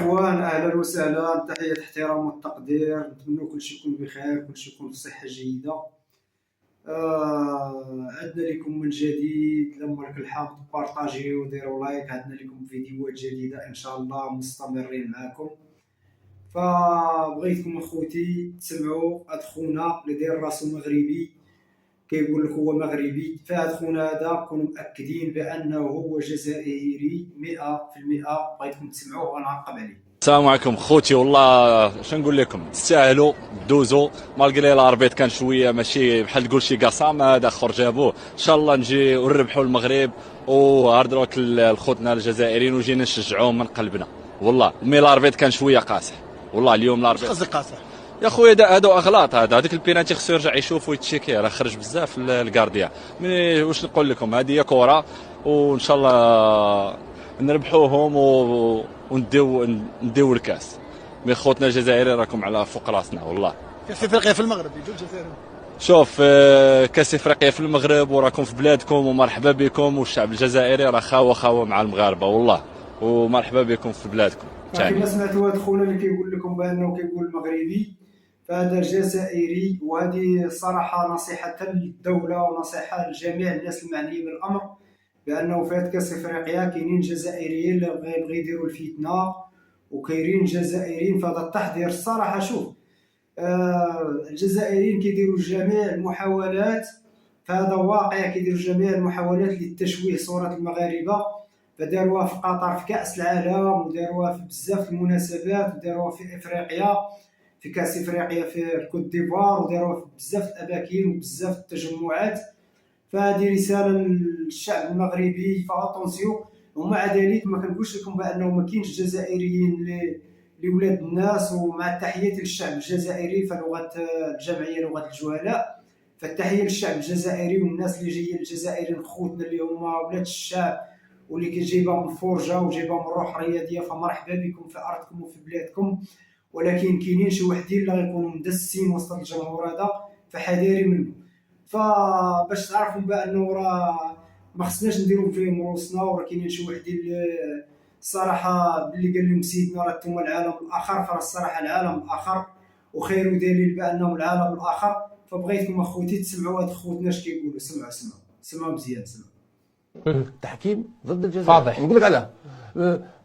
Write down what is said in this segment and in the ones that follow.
الاخوان، اهلا وسهلا، تحيه الاحترام والتقدير. نتمنى كلشي يكون بخير، كلشي يكون بصحه جيده. عدنا لكم من جديد، اللهم لك الحمد. بارطاجيو وديروا لايك، عدنا لكم فيديوهات جديده ان شاء الله، مستمرين معكم. فبغيتكم اخوتي تسمعوا هاد خونا اللي داير راسو مغربي، كيقول لك هو مغربي. فهاد خونا هذا كونوا مأكدين بانه هو جزائري 100%. بغيتكم تسمعوه ونعقب عليه. السلام عليكم خوتي، والله شنو نقول لكم، تستاهلوا دوزو مالغري الاربيط كان شويه ماشي بحال تقول شي قصام. هذا اخر جابوه، ان شاء الله نجي ونربحوا المغرب وهارد روك لخوتنا الجزائريين وجينا نشجعوهم من قلبنا. والله مي الاربيط كان شويه قاصح، والله اليوم الاربيط. قصدك قاصح يا خويا؟ هادو اغلاط. هذاك البينالتي خصو يرجع يشوف ويتشيكي، راه خرج بزاف الكارديان. مي واش نقول لكم، هذه هي كره، وان شاء الله نربحوهم ونديو الكاس. مي خوتنا الجزائريين راكم على فوق راسنا والله. كاس افريقيا في المغرب يجوا الجزائر. شوف، كاس افريقيا في المغرب وراكم في بلادكم ومرحبا بكم، والشعب الجزائري راه خاوه مع المغاربه والله، ومرحبا بكم في بلادكم. كما سمعتوا هاد خونا اللي كيقول لكم بانه كيقول مغربي، فهذا جزائري. وهذه صراحه نصيحه للدوله ونصيحه لجميع الناس المعنيين بالامر، بانه في هاد كاس افريقيا كاينين جزائريين اللي بغيو يديروا الفتنه، وكاينين جزائريين في هذا التحضير. الصراحه شوف، الجزائريين كيديروا جميع المحاولات، فهذا واقع، كيديروا جميع المحاولات للتشويه صوره المغاربه. فداروها في قطر في كاس العالم، وداروها في بزاف المناسبات، وداروها في افريقيا في كاس افريقيا في الكوت ديفوار، وداروها في بزاف الاماكن وبزاف التجمعات. فهذه رساله للشعب المغربي، فاتونسيو. ومع ذلك ما كنقولش لكم بانه ما كاينش جزائريين لولاد الناس. ومع التحيه للشعب الجزائري، فلغه الجمعيه لغه الجهلاء، فالتحيه للشعب الجزائري والناس اللي جايه الجزائريين خوتنا اللي هما ولاد الشعب، واللي كيجيبها من فرجه وجايبها من روح رياضيه. فمرحبا بكم في ارضكم وفي بلادكم. ولكن كاينين شي وحدين اللي غيكونوا مدسين وسط الجمهور هذا، فحذاري منه. فباش تعرفوا بانه راه ما خصناش نديروا فيهم روسنا، وراه كاينين شي وحدين اللي الصراحه باللي قال لهم سيدنا راه انتم العالم الاخر. فالصراحه العالم الاخر، وخير دليل بانهم العالم الاخر. فبغيتكم اخوتي تسمعوا هاد خوتنا اش كيقولوا. سمعوا مزيان، سمعوا. التحكيم ضد الجزائر واضح. نقول لك علاه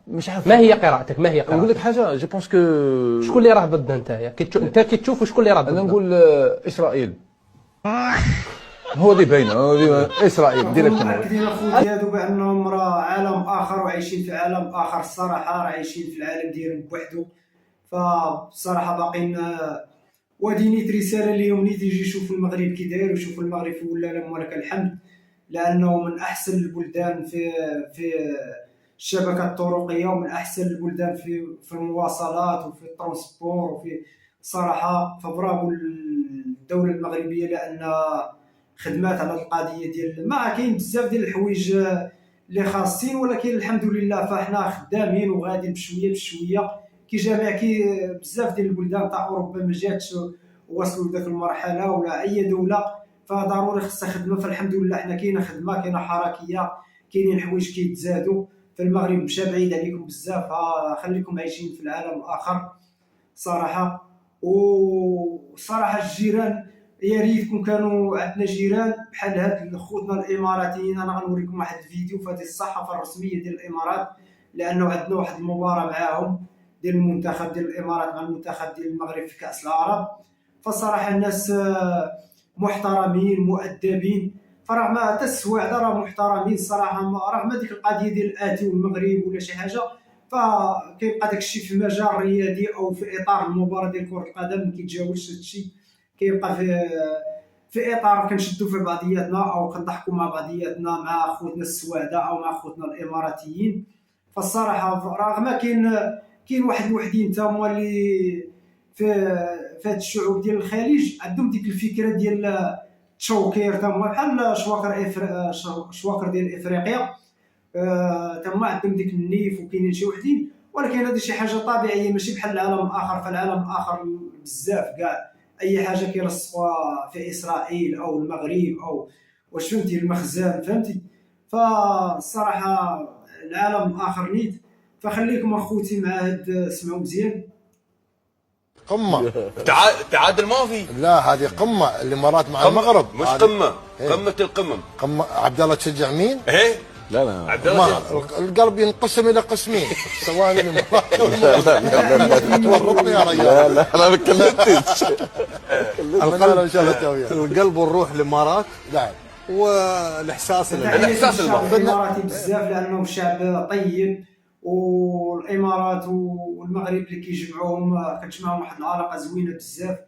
مش عارف. ما هي قراءتك؟ ما هي قراءتك؟ نقول لك حاجه، جو بونس كو شكون اللي راه ضد انت كي تشوف وشكون اللي راه ضد؟ انا نقول اسرائيل. هو اللي باينه اسرائيل ديريكت. متاكدين اخوتي هادو بانهم راه عالم اخر وعايشين في عالم اخر. الصراحه راه عايشين في العالم ديالهم بوحدو. فبصراحه باقيين ودينيت رساله ليهم نيت يجي يشوفوا المغرب كي داير، ويشوفوا المغرب في ولا لهم ولك الحمد، لانه من احسن البلدان في الشبكه الطرقيه، ومن احسن البلدان في المواصلات وفي الترونسبور وفي صراحه. فبرافو الدوله المغربيه، لان خدمات على القضيه ديال ما كاين بزاف ديال الحوايج اللي خاصين، ولكن الحمد لله فاحنا خدامين وغاديين بشويه بشويه. كي بزاف ديال البلدان تاع اوروبا ما جاتش وصلوا لذاك المرحله، ولا اي دوله، فضروري خصها خدمه. فالحمد لله حنا كاينه خدمه، كاينه حركيه، كاينين حوايج كيتزادوا. فالمغرب مشى بعيد عليكم بزاف. خليكم عايشين في العالم الاخر صراحه. وصراحه الجيران، يا ريتكم كانوا عندنا جيران بحال هاد خوتنا الاماراتيين. انا غنوريكم واحد الفيديو في هذه الصحافه الرسميه ديال الامارات، لانه عندنا واحد المباراه معاهم ديال المنتخب ديال الامارات مع المنتخب ديال المغرب في كاس العرب. فالصراحه الناس محترمين مؤدبين، فرغم حتى السواعده راه محترمين الصراحه. رغم ديك القضيه ديال الاتي والمغرب ولا شي حاجه، فكيبقى داك الشيء في مجال رياضي او في اطار المباراه ديال كره القدم، ما كيتجاوزش هذا الشيء. كيبقى في اطار كنشدوا في بعضياتنا او كنضحكوا مع بعضياتنا مع خوتنا السواعده او مع خوتنا الاماراتيين. فالصراحه رغم كاين واحد الوحدين تما اللي في هاد الشعوب ديال الخليج عندهم ديك الفكره ديال التشوكير تما بحال شواكر ديال افريقيا. تما عندهم ديك النيف، وكاينين شي وحدين، ولكن هذه شي حاجه طبيعيه ماشي بحال العالم الاخر. فالعالم الاخر بزاف كاع اي حاجه كيرسخوها في اسرائيل او المغرب او واش فهمتي المخزن، فهمتي. فالصراحه العالم الاخر نيت. فخليكم اخوتي مع هاد سمعوا مزيان. قمة تعادل ما في. لا هذه قمة الامارات مع المغرب مش قمة. قمة القمم. قمة. عبد الله تشجع مين؟ ايه لا لا عبد الله القلب ينقسم الى قسمين سواء الامارات والمغرب. تورطني يا رجال. لا انا ما تكلمتش. القلب ان شاء الله تويا. القلب والروح الامارات نعم. والاحساس الإحساس الشعب الاماراتي بزاف لانه شعب طيب، والامارات والمغرب اللي كيجمعوهم كتجمعهم واحد العلاقه زوينه بزاف،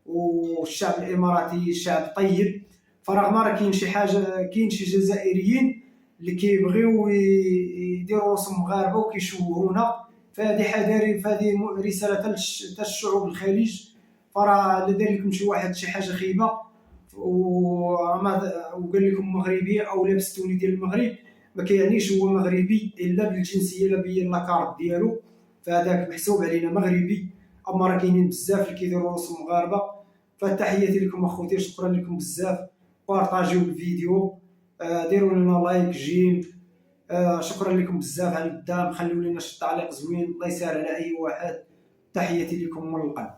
والشعب الاماراتي شعب طيب. فرغم راه كاين شي حاجه، كاين شي جزائريين اللي كيبغيو يديروا راسهم مغاربه وكيشوهونا، فهذه حذاري، فهذه رساله حتى الشعوب الخليج. فراه الا دار لكم شي واحد شي حاجه خايبه وقال لكم مغربي او لابس توني ديال المغرب، ما كيعنيش هو مغربي الا بالجنسيه، الا بين لاكارت ديالو، فهذاك محسوب علينا مغربي. اما راه كاينين بزاف اللي كيديروا راسهم مغاربه. فتحياتي لكم اخوتي، شكرا لكم بزاف. بارطاجيو الفيديو، ديروا لنا لايك، جيم. شكرا لكم بزاف على الدعم. خليوا لنا شي تعليق زوين، الله يسهل على اي واحد. تحياتي لكم من القلب.